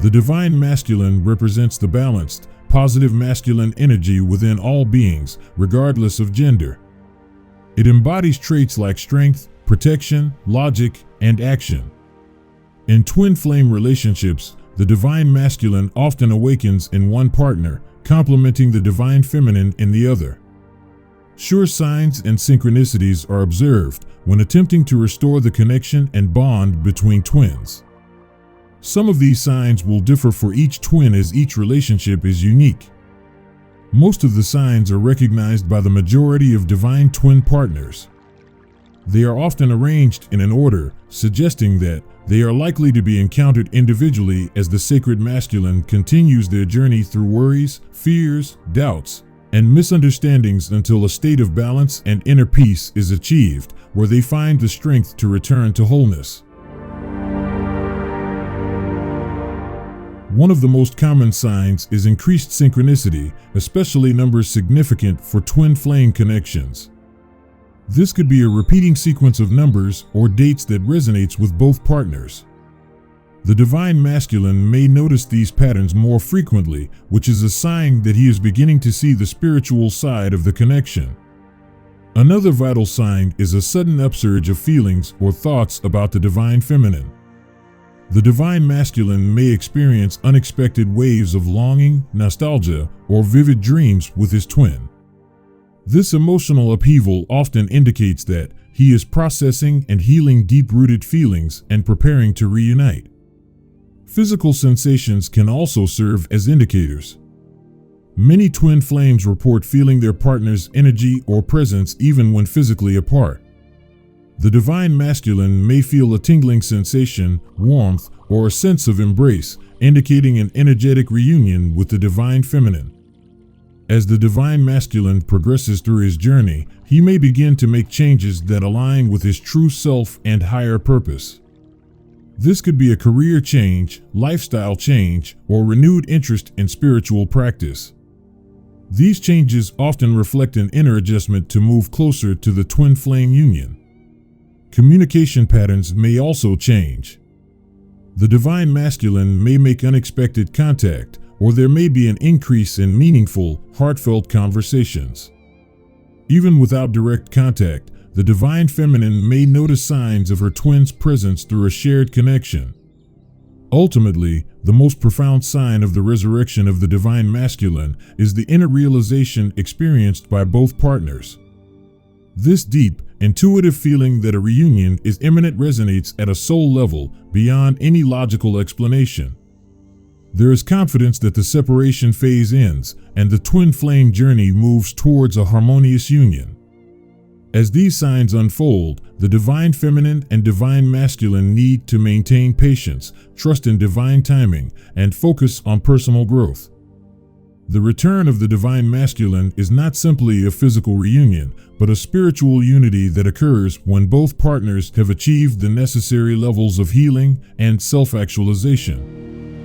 The divine masculine represents the balanced, positive masculine energy within all beings, regardless of gender. It embodies traits like strength, protection, logic, and action. In twin flame relationships, the divine masculine often awakens in one partner, complementing the divine feminine in the other. Sure signs and synchronicities are observed when attempting to restore the connection and bond between twins. Some of these signs will differ for each twin as each relationship is unique. Most of the signs are recognized by the majority of divine twin partners. They are often arranged in an order, suggesting that they are likely to be encountered individually as the sacred masculine continues their journey through worries, fears, doubts, and misunderstandings until a state of balance and inner peace is achieved, where they find the strength to return to wholeness. One of the most common signs is increased synchronicity, especially numbers significant for twin flame connections. This could be a repeating sequence of numbers or dates that resonates with both partners. The divine masculine may notice these patterns more frequently, which is a sign that he is beginning to see the spiritual side of the connection. Another vital sign is a sudden upsurge of feelings or thoughts about the divine feminine. The divine masculine may experience unexpected waves of longing, nostalgia, or vivid dreams with his twin. This emotional upheaval often indicates that he is processing and healing deep-rooted feelings and preparing to reunite. Physical sensations can also serve as indicators. Many twin flames report feeling their partner's energy or presence even when physically apart. The divine masculine may feel a tingling sensation, warmth, or a sense of embrace, indicating an energetic reunion with the divine feminine. As the divine masculine progresses through his journey, he may begin to make changes that align with his true self and higher purpose. This could be a career change, lifestyle change, or renewed interest in spiritual practice. These changes often reflect an inner adjustment to move closer to the twin flame union. Communication patterns may also change. The divine masculine may make unexpected contact, or there may be an increase in meaningful, heartfelt conversations. Even without direct contact, the divine feminine may notice signs of her twin's presence through a shared connection. Ultimately, the most profound sign of the resurrection of the divine masculine is the inner realization experienced by both partners. This deep, intuitive feeling that a reunion is imminent resonates at a soul level beyond any logical explanation. There is confidence that the separation phase ends and the twin flame journey moves towards a harmonious union. As these signs unfold, the divine feminine and divine masculine need to maintain patience, trust in divine timing, and focus on personal growth. The return of the divine masculine is not simply a physical reunion, but a spiritual unity that occurs when both partners have achieved the necessary levels of healing and self-actualization.